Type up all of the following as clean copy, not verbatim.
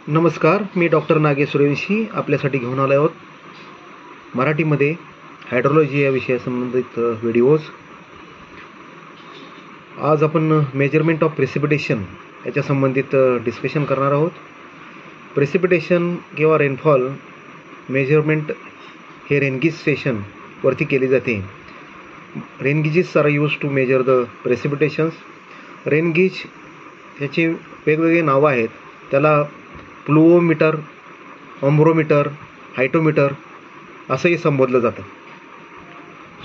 नमस्कार, मी डॉक्टर नागेश सूर्यवंशी आपल्यासाठी घेऊन आलो आहोत मराठीमध्ये हायड्रोलॉजी या विषयासंबंधित व्हिडिओज. आज आपण मेजरमेंट ऑफ प्रेसिपिटेशन याच्या संबंधित डिस्कशन करणार आहोत. प्रेसिपिटेशन किंवा रेनफॉल मेजरमेंट हे रेनगेज स्टेशनवरती केले जाते. Rain gauges are used to measure the precipitations. Rain gauge ह्याची वेगवेगळी नावं आहेत. त्याला प्लुओमीटर, ऑम्ब्रोमीटर, हायटोमीटर असंही संबोधलं जातं.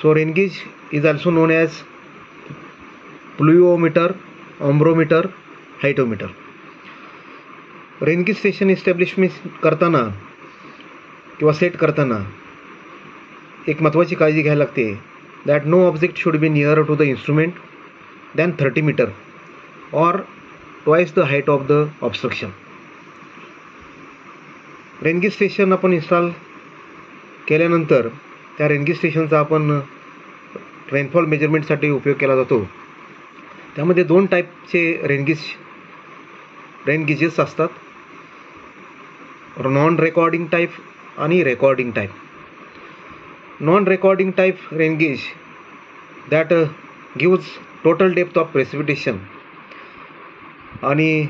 So rain gauge is also known as pluviometer, ombrometer, hyetometer. Rain gauge station establishment करताना किंवा सेट करताना एक महत्त्वाची काळजी घ्यायला लागते that no object should be near to the instrument than 30 metre or twice the height of the obstruction. Rain gauge station आपण install केल्यानंतर त्या रेनगेज स्टेशनचा आपण रेनफॉल मेजरमेंटसाठी उपयोग केला जातो. त्यामध्ये 2 टाईपचे रेनगेजेस असतात, नॉन रेकॉर्डिंग टाईप आणि recording type. Non recording type rain gauge that gives total depth of precipitation. आणि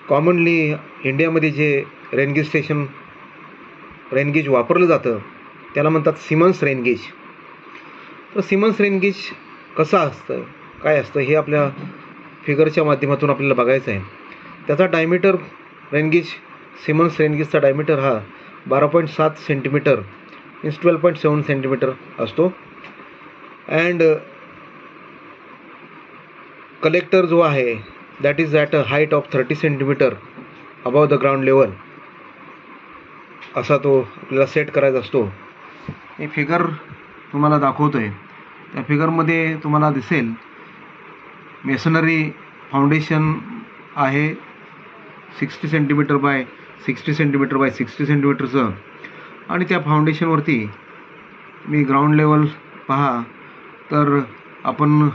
कॉमनली इंडियामध्ये जे रेनगेज वापरलं जातं त्याला म्हणतात सिमन्स रेनगेज. तर सिमन्स रेनगेज कसं असतं, काय असतं हे आपल्या फिगरच्या माध्यमातून आपल्याला बघायचं आहे. त्याचा डायमीटर सिमन्स रेनगेजचा डायमीटर हा 12.7 सेंटीमीटर मीन्स 12.7 सेंटीमीटर असतो. अँड कलेक्टर जो आहे that is at a height of 30 centimetre above the ground level असा तो आपल्याला सेट करायचा असतो. हे फिगर तुम्हाला दाखवतो आहे. त्या फिगरमध्ये तुम्हाला दिसेल मेसनरी फाउंडेशन आहे 60 सेंटीमीटर बाय 60 सेंटीमीटर बाय 60 सेंटीमीटरचं. आणि त्या फाउंडेशनवरती मी ग्राउंड लेवल पहा तर आपण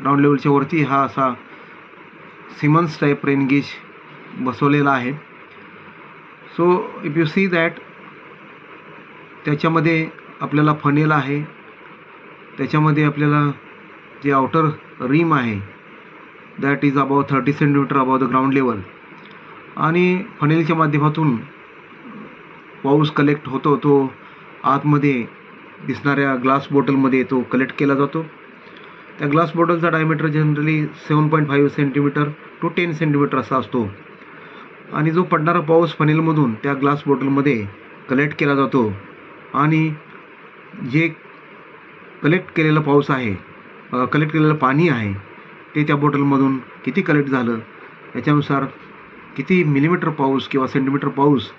ग्राउंड लेवलच्या वरती हा असा सिमन्स टाईप रेनगेज बसवलेला आहे. So if you see that त्याच्यामध्ये आपल्याला फनेल आहे, त्याच्यामध्ये आपल्याला जे आउटर रिम आहे that is above 30 centimetre above the ground level. आणि फनेलच्या माध्यमातून पाऊस कलेक्ट होतो, तो आतमध्ये दिसणाऱ्या ग्लास बॉटलमध्ये तो कलेक्ट केला जातो. त्या ग्लास बॉटलचा diameter generally 7.5 centimetre to 10 centimetre असा असतो. आणि जो पडणारा पाऊस फनेलमधून त्या ग्लास बॉटलमध्ये कलेक्ट केला जातो. आणि जे कलेक्ट केलेलं पाणी आहे ते त्या बॉटलमधून किती कलेक्ट झालं याच्यानुसार किती मिलीमीटर पाऊस किंवा सेंटीमीटर पाऊस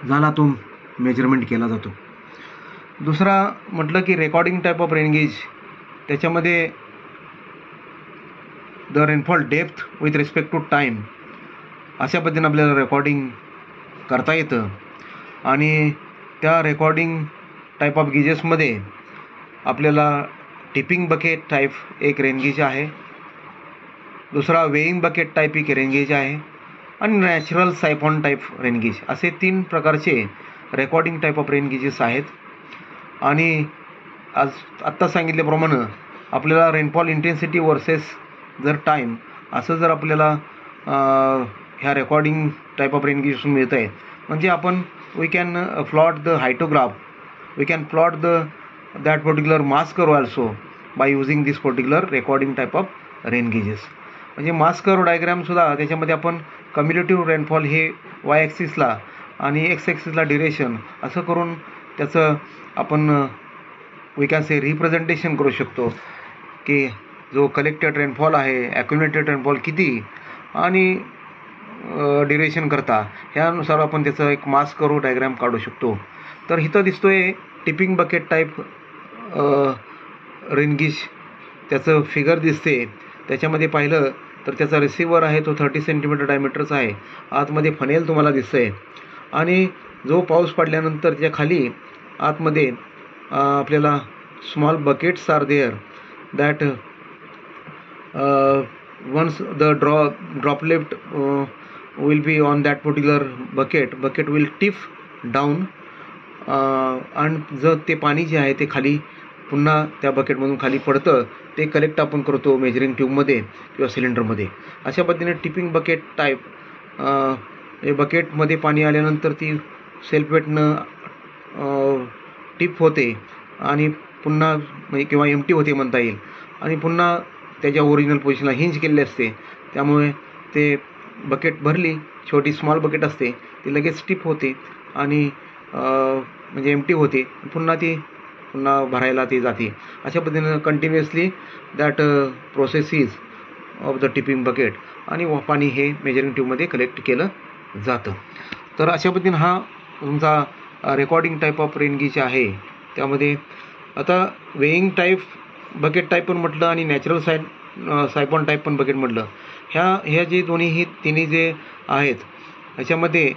झाला तो मेजरमेंट केला जातो. दुसरा म्हटलं की रेकॉर्डिंग टाईप ऑफ रेनगेज. त्याच्यामध्ये the rainfall depth with respect to time अशा पद्धतीने आपल्याला रेकॉर्डिंग करता येतं. आणि त्या रेकॉर्डिंग टाईप ऑफ गेजेसमध्ये आपल्याला टिपिंग बकेट टाईप एक रेनगेज आहे, दुसरा वेइंग बकेट टाईप एक रेनगेज आहे आणि नॅचरल सायफॉन टाईप रेनगेज असे 3 प्रकारचे रेकॉर्डिंग टाईप ऑफ रेनगेजेस आहेत. आणि आत्ता सांगितल्याप्रमाणे आपल्याला रेनफॉल इंटेन्सिटी वर्सेस जर टाईम असं जर आपल्याला ह्या रेकॉर्डिंग टाईप ऑफ रेनगेज मिळतं आहे म्हणजे आपण we can plot the hyetograph, we can plot that particular mass curve also by using this particular recording type of rain gauges. म्हणजे मास कर्व डायग्रामसुद्धा त्याच्यामध्ये आपण कम्युलेटिव्ह रेनफॉल हे वाय ॲक्सिसला आणि एक्स ॲक्सिसला ड्युरेशन असं करून त्याचं आपण वी कॅन से रिप्रेझेंटेशन करू शकतो की जो कलेक्टेड रेनफॉल आहे, ॲक्युम्युलेटेड रेनफॉल किती आणि ड्युरेशन करता ह्यानुसार आपण त्याचं एक मास कर्व डायग्राम काढू शकतो. तर इथं दिसतोय टिपिंग बकेट टाईप रेनगेज त्याचं फिगर दिसते. त्याच्यामध्ये पाहिलं तर त्याचा रिसिव्हर आहे तो 30 सेंटीमीटर डायमीटरचा आहे. आतमध्ये फनेल तुम्हाला दिसतं आहे. आणि जो पाऊस पडल्यानंतर त्या खाली आतमध्ये आपल्याला small buckets are there that once the droplet will be on that particular bucket will tip down आणि जर ते पाणी जे आहे ते खाली पुन्हा त्या बकेटमधून खाली पडतं ते कलेक्ट आपण करतो मेजरिंग ट्यूबमध्ये किंवा सिलेंडरमध्ये. अशा पद्धतीने टिपिंग बकेट टाईप हे बकेटमध्ये पाणी आल्यानंतर ती सेल्फ वेटनं टिप होते आणि पुन्हा किंवा एम्प्टी होते म्हणता येईल आणि पुन्हा त्याच्या ओरिजिनल पोझिशनला हिंज केलेले असते. त्यामुळे ते बकेट भरली, छोटी स्मॉल बकेट असते ती लगेच टिप होते आणि म्हणजे एम्प्टी होते, पुन्हा भरायला ती जाते. अशा पद्धतीनं continuously that process is of the tipping bucket आणि पाणी हे मेजरिंग ट्यूबमध्ये कलेक्ट केलं जातं. तर अशा पद्धतीनं हा तुमचा recording type of rain gauge आहे. त्यामध्ये आता वेईंग टाईप बकेट टाईप पण म्हटलं आणि नॅचरल सायपॉन टाईप पण बकेट म्हटलं. ह्या जे तिन्ही जे आहेत ह्याच्यामध्ये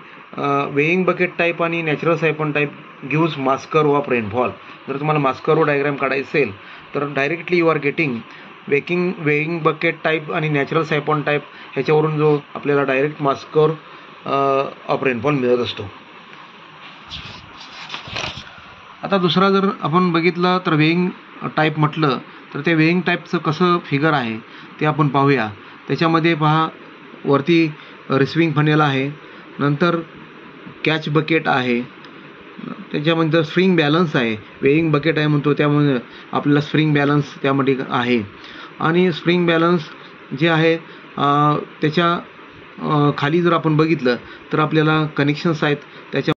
वेईंग बकेट टाईप आणि natural siphon type gives mass curve of rainfall. जर तुम्हाला मास्कर्व डायग्राम काढायचं असेल तर directly you are getting weighing bucket type आणि नॅचरल सायपॉन टाईप ह्याच्यावरून जो आपल्याला डायरेक्ट मास्कर्व ऑफ रेनफॉल मिळत असतो. आता दुसरा जर आपण बघितलं तर वेईंग टाईप म्हटलं तर ते वेईंग टाईपचं कसं फिगर आहे ते आपण पाहूया. त्याच्यामध्ये पहा वरती रिसिविंग फनेल आहे, नंतर कॅच बकेट आहे, त्याच्यानंतर स्प्रिंग बॅलन्स आहे. वेईंग बकेट आहे म्हणतो त्यामुळे आपल्याला स्प्रिंग बॅलन्स त्यामध्ये आहे आणि स्प्रिंग बॅलन्स जे आहे त्याच्या खाली जर आपण बघितलं तर आपल्याला कनेक्शन्स आहेत त्याच्या